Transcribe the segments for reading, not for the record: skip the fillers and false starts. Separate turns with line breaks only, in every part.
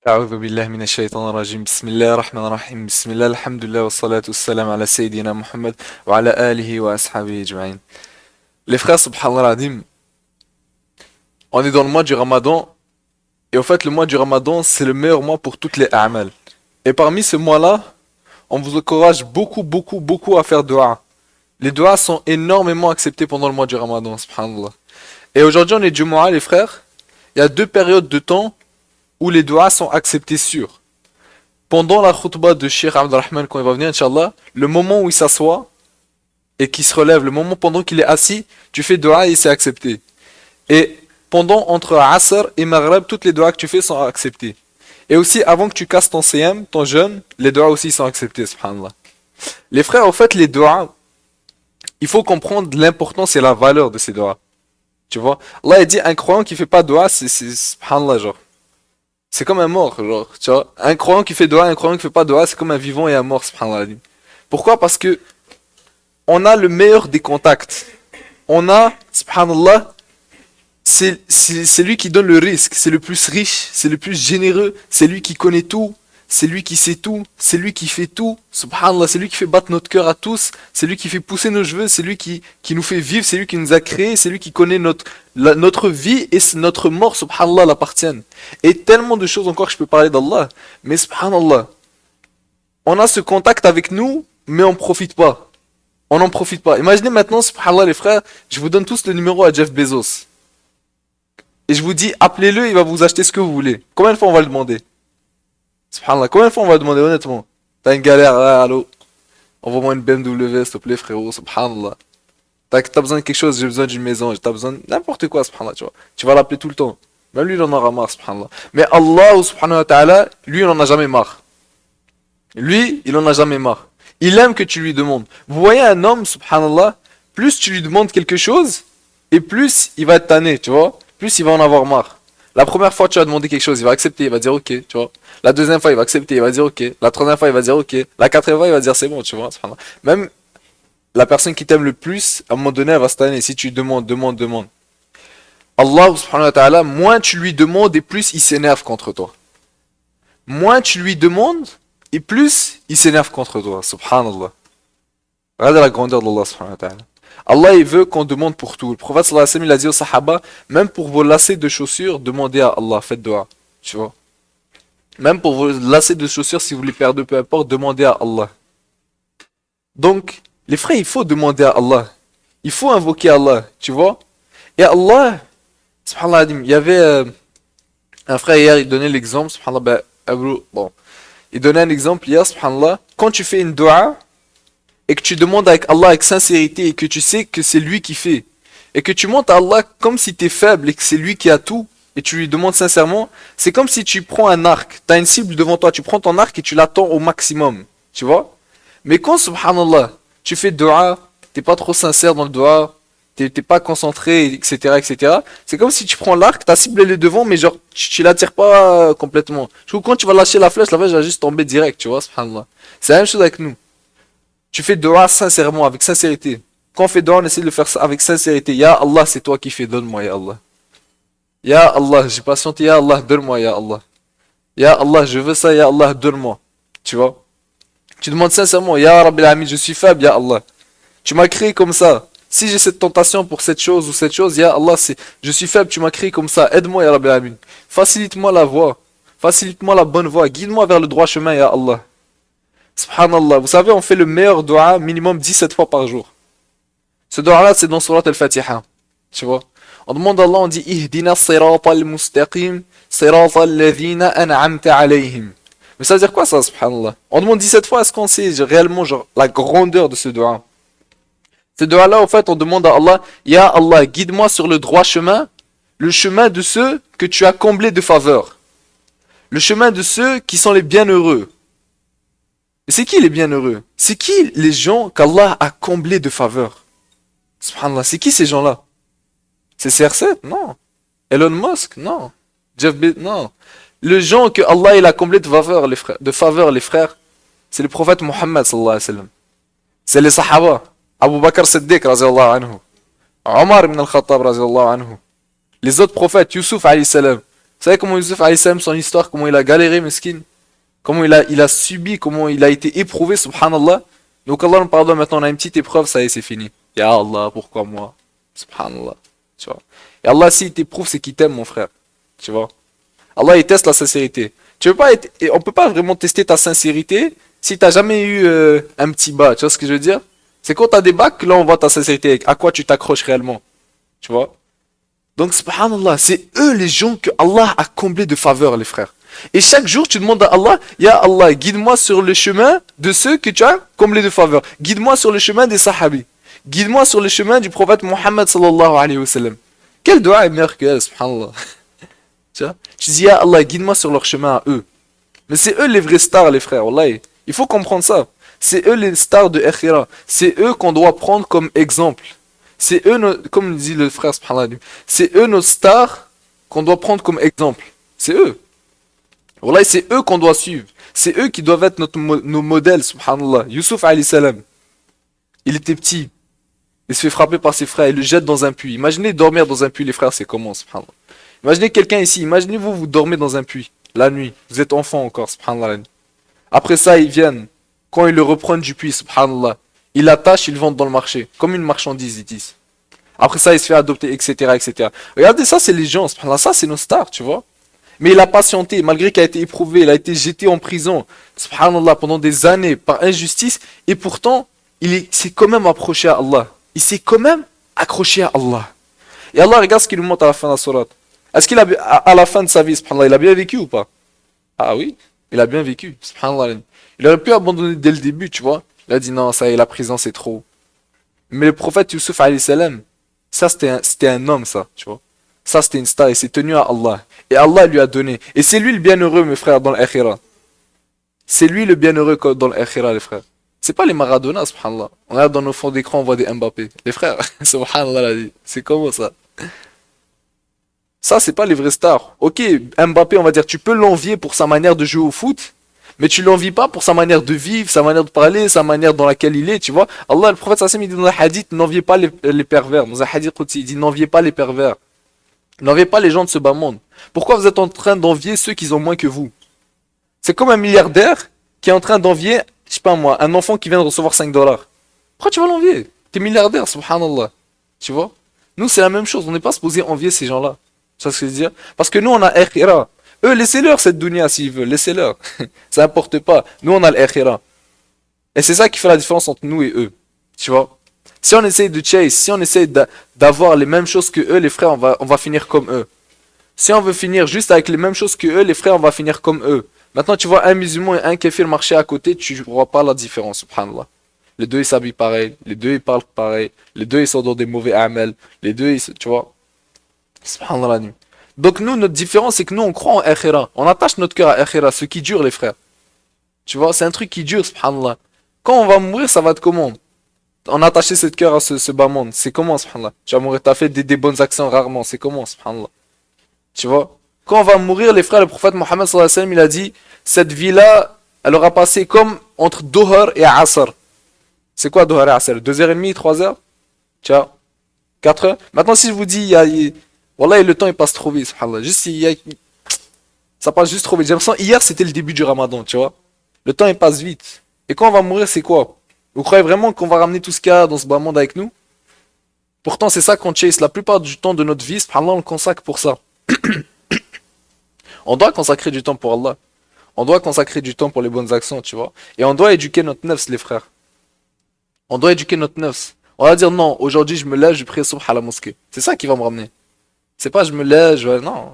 أعوذ بالله من الشيطان الرجيم بسم الله الرحمن الرحيم بسم الله الحمد لله والصلاة والسلام على سيدنا محمد وعلى آله وأصحابه أجمعين. Les frères, subhanallah al-azim, on est dans le mois du Ramadan et au fait le mois du Ramadan c'est le meilleur mois pour toutes les a'mal. Et parmi ce mois-là, on vous encourage beaucoup à faire dua. Les duas sont énormément acceptés pendant le mois du Ramadan, subhanallah. Et aujourd'hui on est Jumu'ah les frères, il y a deux périodes de temps où les duas sont acceptés sûrs. Pendant la khutbah de Cheikh Abdelrahman quand il va venir, Inch'Allah, le moment où il s'assoit et qu'il se relève, le moment pendant qu'il est assis, tu fais dua et c'est accepté. Et pendant entre Asr et Maghreb, toutes les duas que tu fais sont acceptées. Et aussi avant que tu casses ton CM, ton jeûne, les duas aussi sont acceptés, subhanallah. Les frères, en fait, les duas, il faut comprendre l'importance et la valeur de ces duas. Tu vois, Allah a dit un croyant qui fait pas dua, c'est subhanallah, genre. C'est comme un mort, genre, tu vois. Un croyant qui fait dua, un croyant qui fait pas dua, c'est comme un vivant et un mort, subhanallah. Pourquoi? Parce que on a le meilleur des contacts. On a, subhanallah, c'est lui qui donne le risque, c'est le plus riche, c'est le plus généreux, c'est lui qui connaît tout, c'est lui qui sait tout, c'est lui qui fait tout, subhanallah, c'est lui qui fait battre notre cœur à tous, c'est lui qui fait pousser nos cheveux, c'est lui qui nous fait vivre, c'est lui qui nous a créés, c'est lui qui connaît notre vie et notre mort, subhanallah, l'appartiennent. Et tellement de choses encore que je peux parler d'Allah, mais subhanallah, on a ce contact avec nous, mais on profite pas. On n'en profite pas. Imaginez maintenant, subhanallah les frères, je vous donne tous le numéro à Jeff Bezos. Et je vous dis, appelez-le, il va vous acheter ce que vous voulez. Combien de fois on va le demander? Subhanallah, combien de fois on va le demander honnêtement? T'as une galère, ah, allô? Envoie-moi une BMW, s'il te plaît, frérot, subhanallah. T'as besoin de quelque chose, j'ai besoin d'une maison, t'as besoin de n'importe quoi, subhanallah, tu vois. Tu vas l'appeler tout le temps. Même lui, il en aura marre, subhanallah. Mais Allah, subhanahu wa ta'ala, lui, il en a jamais marre. Lui, il en a jamais marre. Il aime que tu lui demandes. Vous voyez un homme, subhanallah, plus tu lui demandes quelque chose, et plus il va être tanné, tu vois. Plus il va en avoir marre. La première fois, tu vas demander quelque chose, il va accepter, il va dire ok, tu vois. La deuxième fois, il va accepter, il va dire ok. La troisième fois, il va dire ok. La quatrième fois, il va dire c'est bon, tu vois. Subhanallah. Même la personne qui t'aime le plus, à un moment donné, elle va se tanner. Si tu demandes. Allah, subhanahu wa ta'ala, moins tu lui demandes et plus il s'énerve contre toi. Moins tu lui demandes et plus il s'énerve contre toi. Subhanallah. Regardez la grandeur d'Allah, subhanahu wa ta'ala. Allah, il veut qu'on demande pour tout. Le prophète sallallahu alayhi wa sallam, il a dit aux sahaba, même pour vos lacets de chaussures, demandez à Allah, faites dua. Tu vois. Même pour vos lacets de chaussures, si vous les perdez, peu importe, demandez à Allah. Donc, les frères, il faut demander à Allah. Il faut invoquer Allah, tu vois. Et Allah, subhanallah, il y avait un frère hier, il donnait l'exemple, subhanallah, bon, il donnait un exemple hier, subhanallah, quand tu fais une dua, et que tu demandes avec Allah avec sincérité, et que tu sais que c'est lui qui fait, et que tu montes à Allah comme si tu es faible, et que c'est lui qui a tout, et tu lui demandes sincèrement, c'est comme si tu prends un arc, tu as une cible devant toi, tu prends ton arc et tu l'attends au maximum, tu vois. Mais quand, subhanallah, tu fais dua, t'es pas trop sincère dans le dua, t'es pas concentré, etc. C'est comme si tu prends l'arc, ta cible elle est devant, mais genre, tu la tires pas complètement. Du coup, quand tu vas lâcher la flèche va juste tomber direct, tu vois, subhanallah. C'est la même chose avec nous. Tu fais dua sincèrement, avec sincérité. Quand on fait dua, on essaie de le faire ça avec sincérité. Ya Allah, c'est toi qui fais, donne-moi, Ya Allah. Ya Allah, j'ai patienté, Ya Allah, donne-moi, Ya Allah. Ya Allah, je veux ça, Ya Allah, donne-moi. Tu vois? Tu demandes sincèrement, Ya Rabbil Alamin, je suis faible, Ya Allah. Tu m'as créé comme ça. Si j'ai cette tentation pour cette chose ou cette chose, Ya Allah, je suis faible, tu m'as créé comme ça. Aide-moi, Ya Rabbil Alamin. Facilite-moi la voie. Facilite-moi la bonne voie. Guide-moi vers le droit chemin, Ya Allah. Subhanallah. Vous savez, on fait le meilleur dua minimum 17 fois par jour. Ce dua-là, c'est dans Surat Al-Fatiha. Tu vois? On demande à Allah, on dit Ihdina sirata al-mustaqim, sirata alladhina an'amta alayhim. Mais ça veut dire quoi ça, subhanallah? On demande 17 fois, est-ce qu'on sait réellement genre, la grandeur de ce dua? Ce dua-là, en fait, on demande à Allah, Ya Allah, guide-moi sur le droit chemin, le chemin de ceux que tu as comblés de faveur. Le chemin de ceux qui sont les bienheureux. Et c'est qui les bienheureux? C'est qui les gens qu'Allah a comblés de faveur? Subhanallah, c'est qui ces gens-là? C'est CR7? Non. Elon Musk? Non. Jeff Bezos? Non. Le gens que Allah il a comblé de faveur, les frères, c'est le prophète Mohammed sallallahu alayhi wa sallam. C'est les sahaba. Abu Bakr Siddiq radiallahu anhu. Omar ibn al-Khattab radiallahu anhu. Les autres prophètes, Yusuf alayhi salam. savez comment Yusuf alayhi salam, son histoire, comment il a galéré, mesquine, comment il a subi, comment il a été éprouvé, subhanallah. Donc Allah nous pardonne, maintenant on a une petite épreuve, ça y est, c'est fini. Ya Allah, pourquoi moi? Subhanallah. Tu vois. Et Allah, s'il t'éprouve, c'est qu'il t'aime, mon frère. Tu vois. Allah, il teste la sincérité. Tu veux pas être, et on peut pas vraiment tester ta sincérité si t'as jamais eu un petit bas. Tu vois ce que je veux dire? C'est quand t'as des bacs que là on voit ta sincérité, à quoi tu t'accroches réellement. Tu vois? Donc, subhanallah, c'est eux les gens que Allah a comblés de faveurs, les frères. Et chaque jour, tu demandes à Allah, Ya Allah, guide-moi sur le chemin de ceux que tu as comblés de faveurs. Guide-moi sur le chemin des sahabis. Guide-moi sur le chemin du prophète Mohammed sallallahu alayhi wa sallam. Quel dua est meilleur que elle, subhanallah. Tu vois? Tu dis, Ya Allah, guide-moi sur leur chemin à eux. Mais c'est eux les vrais stars, les frères, wallahi. Il faut comprendre ça. C'est eux les stars de Akhira. C'est eux qu'on doit prendre comme exemple. C'est eux, comme dit le frère, subhanallah, c'est eux nos stars qu'on doit prendre comme exemple. C'est eux. Wallahi, c'est eux qu'on doit suivre. C'est eux qui doivent être nos modèles, subhanallah. Yusuf alayhi salam, il était petit. Il se fait frapper par ses frères, il le jette dans un puits. Imaginez dormir dans un puits, les frères, c'est comment, subhanallah. Imaginez quelqu'un ici, imaginez-vous, vous dormez dans un puits, la nuit. Vous êtes enfant encore, subhanallah. La nuit. Après ça, ils viennent. Quand ils le reprennent du puits, subhanallah, ils l'attachent, ils le vendent dans le marché. Comme une marchandise, ils disent. Après ça, il se fait adopter, etc., etc. Regardez, ça, c'est les gens, subhanallah. Ça, c'est nos stars, tu vois. Mais il a patienté, malgré qu'il a été éprouvé, il a été jeté en prison, subhanallah, pendant des années, par injustice. Et pourtant, s'est quand même approché à Allah. Il s'est quand même accroché à Allah. Et Allah, regarde ce qu'il nous montre à la fin de la sourate. Est-ce qu'il a, à la fin de sa vie, subhanallah, il a bien vécu ou pas? Ah oui, il a bien vécu, subhanallah. Il aurait pu abandonner dès le début, tu vois. Il a dit non, ça y est, la prison c'est trop. Mais le prophète Yusuf alayhi salam, ça c'était un homme, ça, tu vois. Ça c'était une star, il s'est tenu à Allah. Et Allah lui a donné. Et c'est lui le bienheureux, mes frères, dans l'akhira. C'est lui le bienheureux dans l'akhira, les frères. C'est pas les Maradona, subhanallah. On regarde dans nos fonds d'écran, on voit des Mbappé. Les frères, subhanallah, c'est comment ça? Ça, c'est pas les vrais stars. Ok, Mbappé, on va dire, tu peux l'envier pour sa manière de jouer au foot, mais tu l'envies pas pour sa manière de vivre, sa manière de parler, sa manière dans laquelle il est, tu vois. Allah, le prophète sallallahu alayhi wa sallam, il dit dans un hadith, n'enviez pas les pervers. Dans un hadith qudsi, il dit, n'enviez pas les pervers. N'enviez pas les gens de ce bas monde. Pourquoi vous êtes en train d'envier ceux qui ont moins que vous? C'est comme un milliardaire qui est en train d'envier, je sais pas moi, un enfant qui vient de recevoir 5 dollars. Pourquoi tu vas l'envier? T'es milliardaire, subhanallah. Tu vois? Nous, c'est la même chose. On n'est pas supposé envier ces gens-là. Tu vois ce que je veux dire? Parce que nous, on a akhira. Eux, laissez-leur cette dunya s'ils veulent. Laissez-leur. Ça n'importe pas. Nous, on a l'akhira. Et c'est ça qui fait la différence entre nous et eux. Tu vois? Si on essaye de chase, si on essaye d'avoir les mêmes choses que eux, les frères, on va finir comme eux. Si on veut finir juste avec les mêmes choses que eux, les frères, on va finir comme eux. Maintenant, tu vois un musulman et un kéfir marcher à côté, tu ne vois pas la différence, subhanallah. Les deux, ils s'habillent pareil, les deux, ils parlent pareil, les deux, ils sont dans des mauvais amels, les deux, tu vois. Subhanallah. Donc nous, notre différence, c'est que nous, on croit en akhira. On attache notre cœur à akhira, ce qui dure, les frères. Tu vois, c'est un truc qui dure, subhanallah. Quand on va mourir, ça va être comment? On a attaché ce cœur à ce bas monde. C'est comment, subhanallah? Tu vas mourir, tu as fait des bonnes actions rarement. C'est comment, subhanallah? Tu vois? Quand on va mourir, les frères, le prophète Mohammed sallallahu alayhi wa sallam, il a dit, cette vie-là, elle aura passé comme entre Dohar et Asr. C'est quoi Dohar et Asr? 2h30, 3h? Tu vois? 4h? Maintenant, si je vous dis, Wallah, le temps il passe trop vite, subhanallah. Juste, ça passe juste trop vite. J'ai l'impression, hier c'était le début du ramadan, tu vois. Le temps il passe vite. Et quand on va mourir, c'est quoi? Vous croyez vraiment qu'on va ramener tout ce qu'il y a dans ce bas monde avec nous? Pourtant, c'est ça qu'on chase. La plupart du temps de notre vie, subhanallah, on le consacre pour ça. On doit consacrer du temps pour Allah. On doit consacrer du temps pour les bonnes actions, tu vois. Et on doit éduquer notre nefs, les frères. On doit éduquer notre nefs. On va dire non, aujourd'hui je me lève, je prie subh à la mosquée. C'est ça qui va me ramener. C'est pas je me lève, non.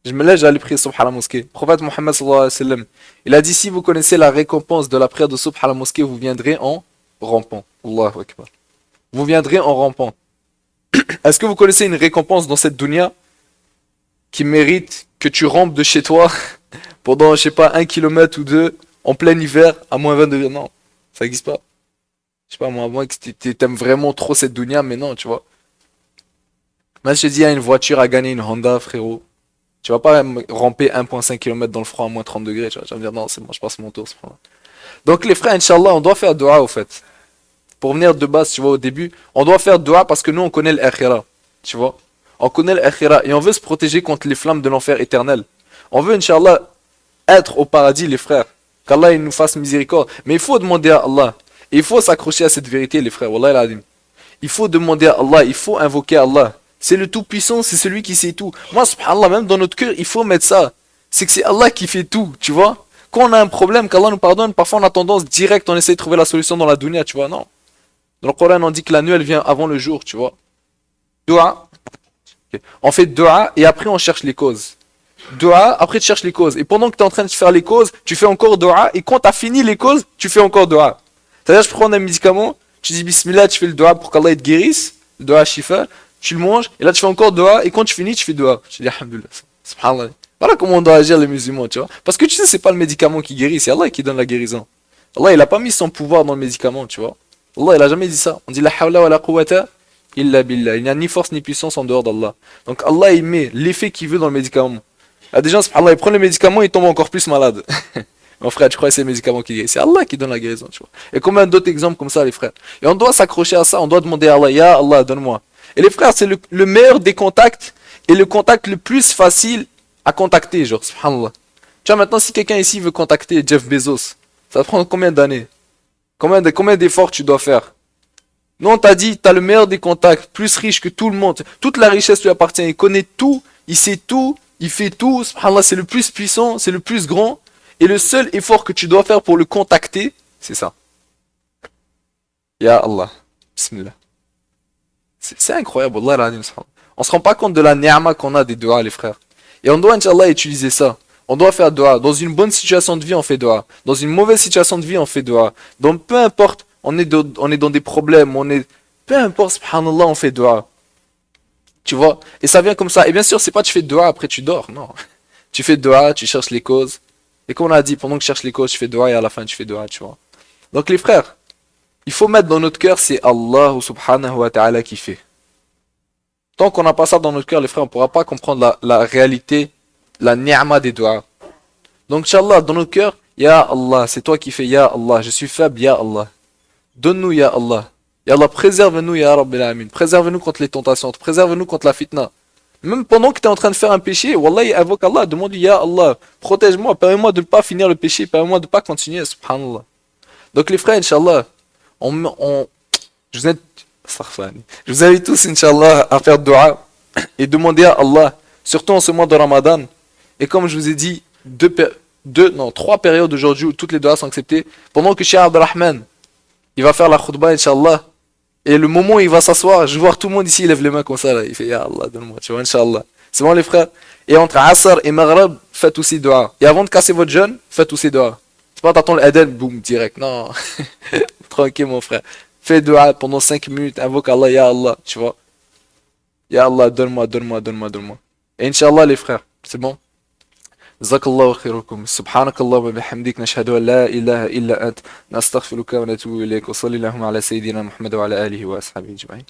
Je me lève, j'allais prier subh à la mosquée. Le prophète Mohammed sallallahu alayhi wa sallam, il a dit si vous connaissez la récompense de la prière de subh à la mosquée, vous viendrez en rampant. Allahu akbar. Vous viendrez en rampant. Est-ce que vous connaissez une récompense dans cette dunya qui mérite que tu rampes de chez toi pendant, je sais pas, 1 kilomètre ou 2 en plein hiver à moins 20 degrés? Non, ça n'existe pas. Je sais pas, moi, à moins que t'aimes vraiment trop cette dunya, mais non, tu vois. Moi, je te dis, il y a une voiture à gagner, une Honda, frérot. Tu vas pas ramper 1,5 km dans le froid à moins 30 degrés. Tu vas me dire, non, c'est bon, je passe mon tour. Donc, les frères, Inch'Allah, on doit faire dua, au fait. Pour venir de base, tu vois, au début, on doit faire dua parce que nous, on connaît l'akhira. Tu vois. on connaît l'akhira et on veut se protéger contre les flammes de l'enfer éternel. On veut, Inch'Allah, être au paradis, les frères. Qu'Allah il nous fasse miséricorde. Mais il faut demander à Allah. Et il faut s'accrocher à cette vérité, les frères. Wallah al-Adim. Il faut demander à Allah, il faut invoquer Allah. C'est le Tout-Puissant, c'est celui qui sait tout. Moi, subhanallah, même dans notre cœur, il faut mettre ça. C'est que c'est Allah qui fait tout, tu vois. Quand on a un problème, qu'Allah nous pardonne, parfois on a tendance direct, on essaie de trouver la solution dans la dunya, tu vois. Non. Dans le Coran, on dit que la nuit, elle vient avant le jour, tu vois. Dua. Ok. On fait dua et après on cherche les causes. Dua, après tu cherches les causes. Et pendant que tu es en train de faire les causes, tu fais encore dua. Et quand tu as fini les causes, tu fais encore dua. C'est-à-dire, je prends un médicament, tu dis bismillah, tu fais le dua pour qu'Allah te guérisse, le dua shifa, tu le manges, et là tu fais encore dua, et quand tu finis, tu fais dua. Tu dis alhamdulillah. Subhanallah. Voilà comment on doit agir les musulmans, tu vois. Parce que tu sais, c'est pas le médicament qui guérit, c'est Allah qui donne la guérison. Allah, il a pas mis son pouvoir dans le médicament, tu vois. Allah, il a jamais dit ça. On dit la hawla wa la quwwata illa billah. Il n'y a ni force ni puissance en dehors d'Allah. Donc Allah, il met l'effet qu'il veut dans le médicament. Il y a des gens, subhanallah, ils prennent le médicament, ils tombent encore plus malades. Mon frère, tu crois que c'est les médicaments qui guérissent? C'est Allah qui donne la guérison, tu vois. Et combien d'autres exemples comme ça, les frères? Et on doit s'accrocher à ça, on doit demander à Allah, Ya Allah, donne-moi. Et les frères, c'est le meilleur des contacts et le contact le plus facile à contacter, genre, subhanallah. Tu vois, maintenant, si quelqu'un ici veut contacter Jeff Bezos, ça va prendre combien d'années? Combien d'efforts tu dois faire? Nous, on t'a dit, tu as le meilleur des contacts, plus riche que tout le monde. Toute la richesse lui appartient. Il connaît tout, il sait tout, il fait tout. Subhanallah, c'est le plus puissant, c'est le plus grand. Et le seul effort que tu dois faire pour le contacter, c'est ça. Ya Allah. Bismillah. C'est incroyable. Allah, on se rend pas compte de la ni'ma qu'on a des doigts, les frères. Et on doit, Inch'Allah, utiliser ça. On doit faire dua. Dans une bonne situation de vie, on fait dua. Dans une mauvaise situation de vie, on fait dua. Donc peu importe, on est dans des problèmes, peu importe, subhanallah, on fait dua. Tu vois? Et ça vient comme ça. Et bien sûr, c'est pas tu fais dua après tu dors, non. Tu fais dua, tu cherches les causes. Et comme on a dit, pendant que tu cherches les causes, tu fais dua et à la fin tu fais dua, tu vois. Donc les frères, il faut mettre dans notre cœur, c'est Allah subhanahu wa ta'ala qui fait. Tant qu'on n'a pas ça dans notre cœur, les frères, on ne pourra pas comprendre la réalité, la ni'ma des doigts. Donc, Inch'Allah, dans nos cœurs, Ya Allah, c'est toi qui fais Ya Allah, je suis faible, Ya Allah. Donne-nous Ya Allah. Ya Allah, préserve-nous, Ya Rabbil Alamin. Préserve-nous contre les tentations, préserve-nous contre la fitna. Même pendant que tu es en train de faire un péché, Wallah, invoque Allah, demande Ya Allah, protège-moi, permets-moi de ne pas finir le péché, permets-moi de ne pas continuer, subhanallah. Donc, les frères, Inch'Allah, je vous ai je vous invite tous, Inch'Allah, à faire dua et demander à Allah, surtout en ce mois de Ramadan. Et comme je vous ai dit, trois périodes aujourd'hui où toutes les duas sont acceptées. Pendant que Cheikh Abdelrahman, il va faire la khutbah, Inch'Allah. Et le moment où il va s'asseoir, je vois tout le monde ici, il lève les mains comme ça, là. Il fait, Ya Allah, donne-moi, tu vois, Inch'Allah. C'est bon, les frères? Et entre Asr et Maghrib, faites aussi dua. Et avant de casser votre jeûne, faites aussi dua. C'est pas t'attends l'Aden, boum, direct. Non. Tranquille, mon frère. Fais dua pendant 5 minutes, invoque Allah, Ya Allah, tu vois. Ya Allah, donne-moi, donne-moi, donne-moi, donne-moi. Et Inch'Allah, les frères, c'est bon? Jazakallahu khairukum. Subhanakallah wa bihamdik. Nashhadu an la ilaha illa ant. Nastaghfiruka wa natubu ilayk. Wa sallallahu ala sayyidina Muhammad wa ala alihi wa ashabihi ajma'in.